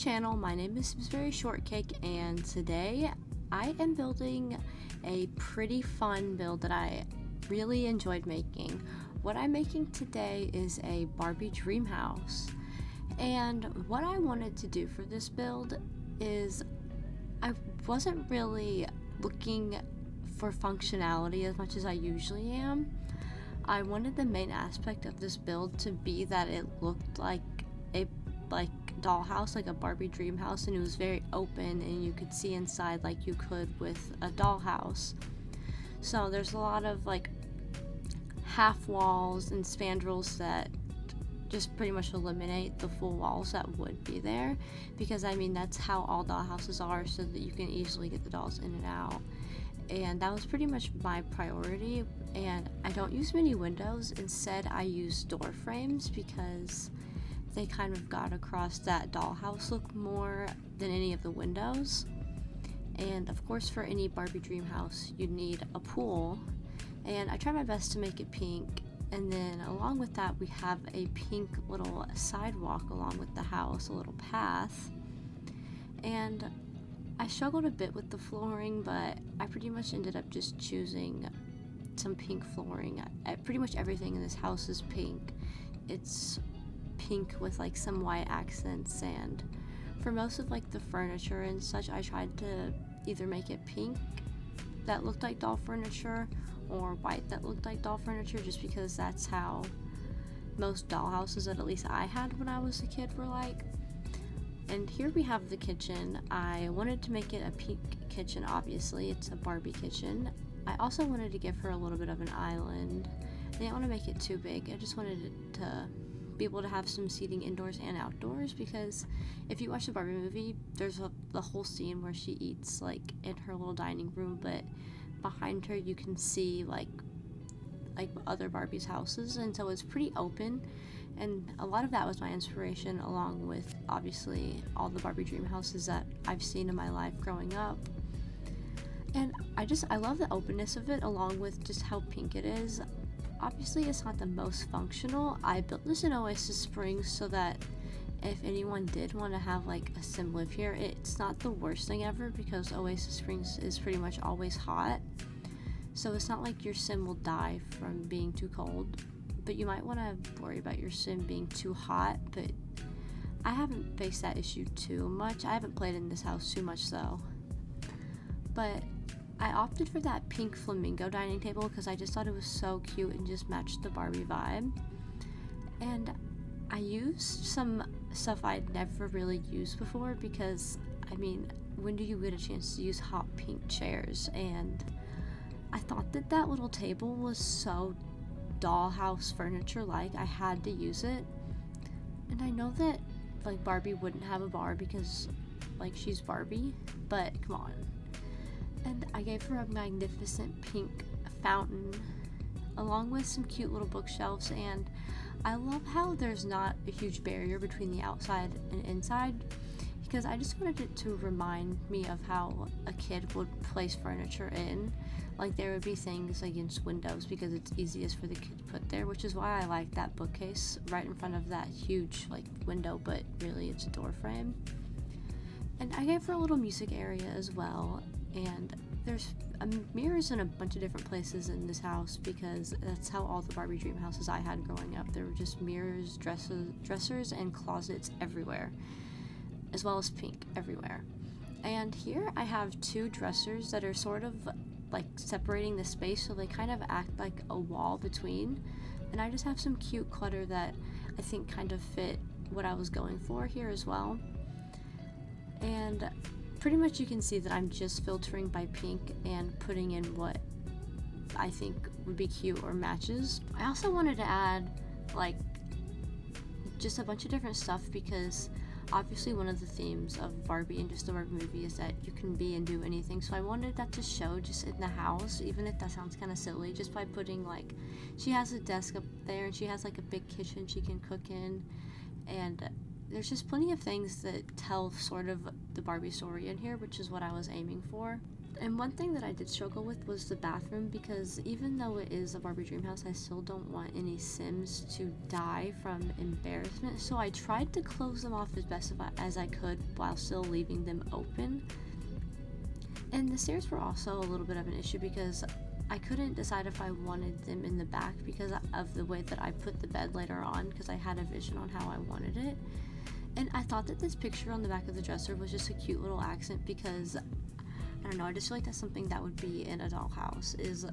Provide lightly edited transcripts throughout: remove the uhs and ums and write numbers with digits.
channel. My name is Very Shortcake, and today I am building a pretty fun build that I really enjoyed making. What I'm making today is a Barbie DreamHouse, and what I wanted to do for this build is I wasn't really looking for functionality as much as I usually am. I wanted the main aspect of this build to be that it looked like a dollhouse, like a Barbie DreamHouse, and it was very open and you could see inside like you could with a dollhouse. So there's a lot of like half walls and spandrels that just pretty much eliminate the full walls that would be there, because I mean that's how all dollhouses are, so that you can easily get the dolls in and out. And that was pretty much my priority, and I don't use many windows. Instead I use door frames because they kind of got across that dollhouse look more than any of the windows. And of course, for any Barbie DreamHouse you need a pool, and I try my best to make it pink. And then along with that we have a pink little sidewalk along with the house, a little path. And I struggled a bit with the flooring, but I pretty much ended up just choosing some pink flooring. Pretty much everything in this house is pink. It's pink with like some white accents, and for most of like the furniture and such I tried to either make it pink that looked like doll furniture or white that looked like doll furniture, just because that's how most dollhouses that at least I had when I was a kid were like. And here we have the kitchen. I wanted to make it a pink kitchen, obviously it's a Barbie kitchen. I also wanted to give her a little bit of an island. I didn't want to make it too big, I just wanted it to be able to have some seating indoors and outdoors, because if you watch the Barbie movie there's the whole scene where she eats like in her little dining room, but behind her you can see like other Barbie's houses, and so it's pretty open. And a lot of that was my inspiration, along with obviously all the Barbie dream houses that I've seen in my life growing up. And I love the openness of it, along with just how pink it is. Obviously it's not the most functional. I built this in Oasis Springs so that if anyone did want to have like a sim live here, it's not the worst thing ever, because Oasis Springs is pretty much always hot. So it's not like your sim will die from being too cold, but you might want to worry about your sim being too hot. But I haven't faced that issue too much. I haven't played in this house too much though. But I opted for that pink flamingo dining table because I just thought it was so cute and just matched the Barbie vibe. And I used some stuff I'd never really used before, because I mean, when do you get a chance to use hot pink chairs? And I thought that that little table was so dollhouse furniture like, I had to use it. And I know that like Barbie wouldn't have a bar because like she's Barbie, but come on. And I gave her a magnificent pink fountain along with some cute little bookshelves, and I love how there's not a huge barrier between the outside and inside, because I just wanted it to remind me of how a kid would place furniture in. Like there would be things against windows because it's easiest for the kid to put there, which is why I like that bookcase right in front of that huge like window, but really it's a door frame. And I gave her a little music area as well. And there's mirrors in a bunch of different places in this house, because that's how all the Barbie dream houses I had growing up. There were just mirrors, dressers, and closets everywhere, as well as pink everywhere. And here I have two dressers that are sort of like separating the space, so they kind of act like a wall between. And I just have some cute clutter that I think kind of fit what I was going for here as well. And pretty much you can see that I'm just filtering by pink and putting in what I think would be cute or matches. I also wanted to add like just a bunch of different stuff, because obviously one of the themes of Barbie and just the Barbie movie is that you can be and do anything. So I wanted that to show just in the house, even if that sounds kind of silly, just by putting like, she has a desk up there and she has like a big kitchen she can cook in, and there's just plenty of things that tell sort of the Barbie story in here, which is what I was aiming for. And one thing that I did struggle with was the bathroom, because even though it is a Barbie DreamHouse, I still don't want any Sims to die from embarrassment. So I tried to close them off as best as I could while still leaving them open. And the stairs were also a little bit of an issue because I couldn't decide if I wanted them in the back because of the way that I put the bed later on, because I had a vision on how I wanted it. And I thought that this picture on the back of the dresser was just a cute little accent because, I don't know, I just feel like that's something that would be in a dollhouse, is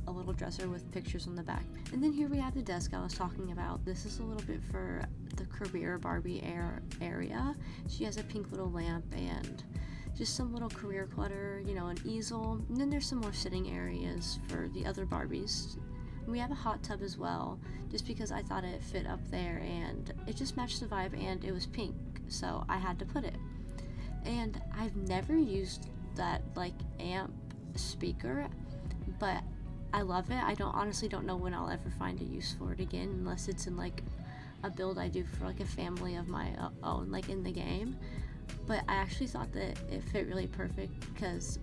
a little dresser with pictures on the back. And then here we have the desk I was talking about. This is a little bit for the career Barbie area. She has a pink little lamp and just some little career clutter, you know, an easel. And then there's some more sitting areas for the other Barbies. And we have a hot tub as well, just because I thought it fit up there and it just matched the vibe and it was pink, so I had to put it. And I've never used that like amp speaker, but I love it. I honestly don't know when I'll ever find a use for it again, unless it's in like a build I do for like a family of my own, like in the game. But I actually thought that it fit really perfect because,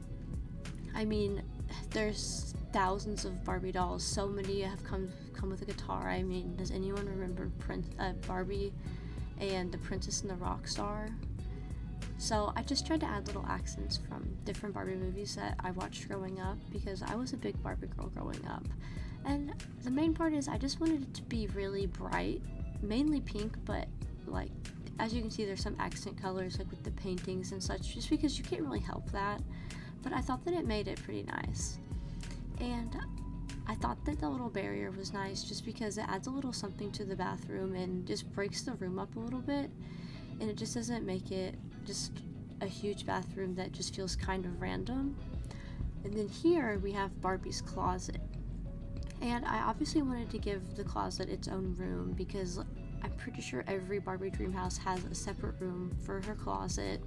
I mean, there's thousands of Barbie dolls. So many have come with a guitar. I mean, does anyone remember Barbie and the Princess and the Rockstar? So I just tried to add little accents from different Barbie movies that I watched growing up, because I was a big Barbie girl growing up. And the main part is I just wanted it to be really bright, mainly pink, but like, as you can see, there's some accent colors like with the paintings and such, just because you can't really help that. But I thought that it made it pretty nice. And I thought that the little barrier was nice just because it adds a little something to the bathroom and just breaks the room up a little bit. And it just doesn't make it just a huge bathroom that just feels kind of random. And then here we have Barbie's closet. And I obviously wanted to give the closet its own room because I'm pretty sure every Barbie DreamHouse has a separate room for her closet.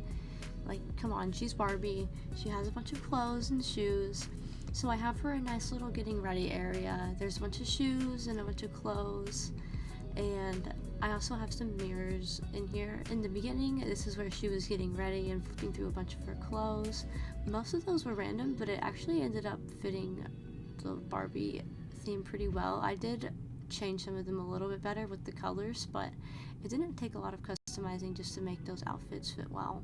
Like, come on, she's Barbie. She has a bunch of clothes and shoes. So I have her a nice little getting ready area. There's a bunch of shoes and a bunch of clothes. And I also have some mirrors in here. In the beginning, this is where she was getting ready and flipping through a bunch of her clothes. Most of those were random, but it actually ended up fitting the Barbie theme pretty well. I did change some of them a little bit better with the colors, but it didn't take a lot of customizing just to make those outfits fit well.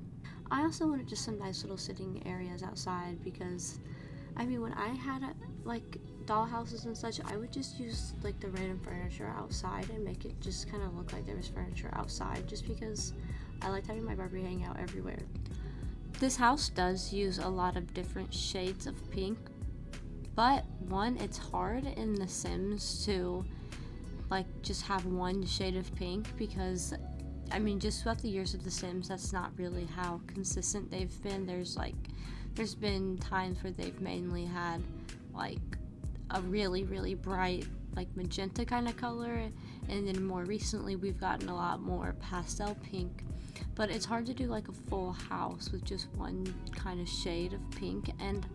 I also wanted just some nice little sitting areas outside because, I mean, when I had like dollhouses and such, I would just use like the random furniture outside and make it just kind of look like there was furniture outside, just because I liked having my Barbie hang out everywhere. This house does use a lot of different shades of pink, but one, it's hard in The Sims to like just have one shade of pink, because I mean, just throughout the years of The Sims, that's not really how consistent they've been. There's been times where they've mainly had like a really, really bright like magenta kind of color, and then more recently we've gotten a lot more pastel pink. But it's hard to do like a full house with just one kind of shade of pink. And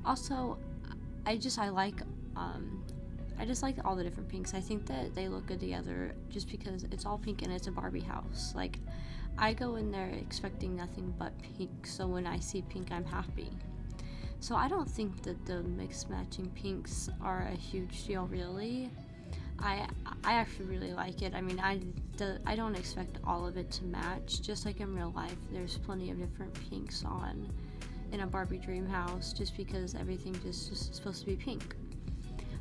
also I just like all the different pinks. I think that they look good together just because it's all pink and it's a Barbie house. Like, I go in there expecting nothing but pink, so when I see pink, I'm happy. So I don't think that the mixed matching pinks are a huge deal, really. I actually really like it. I mean, I don't expect all of it to match. Just like in real life, there's plenty of different pinks on in a Barbie DreamHouse, just because everything just is supposed to be pink.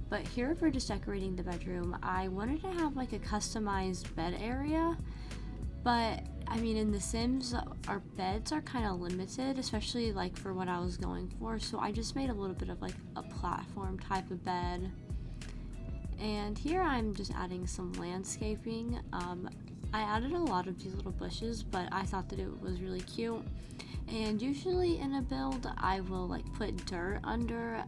But here for just decorating the bedroom, I wanted to have like a customized bed area, but I mean, in The Sims, our beds are kind of limited, especially like for what I was going for, so I just made a little bit of like a platform type of bed. And here I'm just adding some landscaping. I added a lot of these little bushes, but I thought that it was really cute. And usually in a build, I will like put dirt under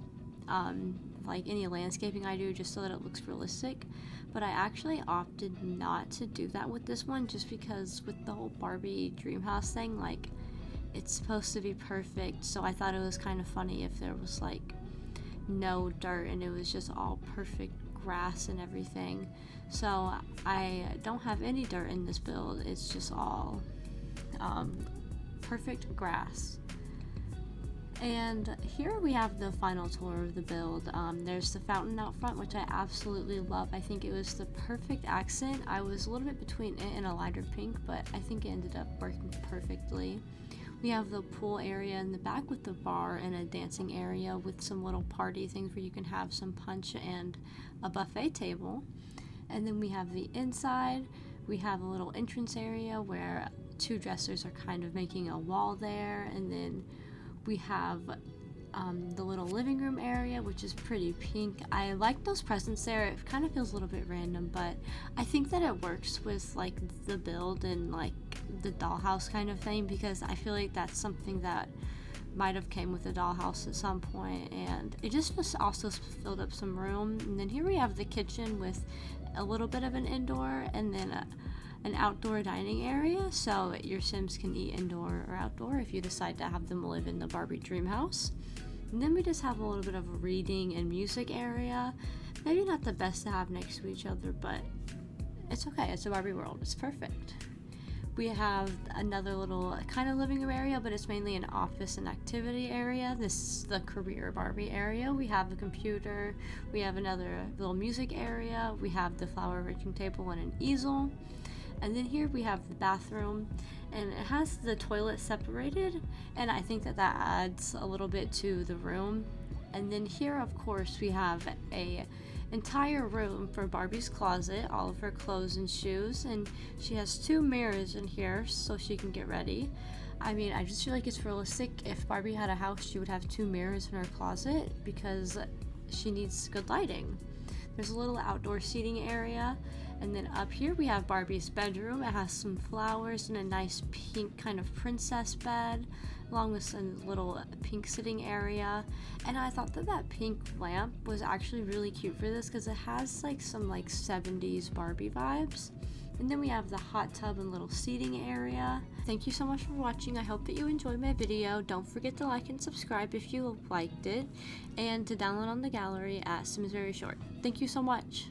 like any landscaping I do, just so that it looks realistic. But I actually opted not to do that with this one, just because with the whole Barbie DreamHouse thing, like, it's supposed to be perfect, so I thought it was kind of funny if there was like no dirt and it was just all perfect grass and everything. So I don't have any dirt in this build, it's just all perfect grass. And here we have the final tour of the build. There's the fountain out front, which I absolutely love. I think it was the perfect accent. I was a little bit between it and a lighter pink, but I think it ended up working perfectly. We have the pool area in the back with the bar and a dancing area with some little party things where you can have some punch and a buffet table. And then we have the inside. We have a little entrance area where two dressers are kind of making a wall there, and then we have the little living room area, which is pretty pink. I like those presents there. It kind of feels a little bit random, but I think that it works with like the build and like the dollhouse kind of thing, because I feel like that's something that might have came with the dollhouse at some point, and it just also filled up some room. And then here we have the kitchen with a little bit of an indoor and then an outdoor dining area, so your Sims can eat indoor or outdoor if you decide to have them live in the Barbie DreamHouse. And then we just have a little bit of a reading and music area. Maybe not the best to have next to each other, but it's okay. It's a Barbie world. It's perfect. We have another little kind of living room area, but it's mainly an office and activity area. This is the career Barbie area. We have a computer. We have another little music area. We have the flower arranging table and an easel. And then here we have the bathroom, and it has the toilet separated, and I think that that adds a little bit to the room. And then here, of course, we have a entire room for Barbie's closet, all of her clothes and shoes, and she has 2 mirrors in here so she can get ready. I mean, I just feel like it's realistic. If Barbie had a house, she would have 2 mirrors in her closet because she needs good lighting. There's a little outdoor seating area, and then up here we have Barbie's bedroom. It has some flowers and a nice pink kind of princess bed, along with some little pink sitting area. And I thought that that pink lamp was actually really cute for this because it has like some like 70s Barbie vibes. And then we have the hot tub and little seating area. Thank you so much for watching. I hope that you enjoyed my video. Don't forget to like and subscribe if you liked it, and to download on the gallery at Sims Very Short. Thank you so much.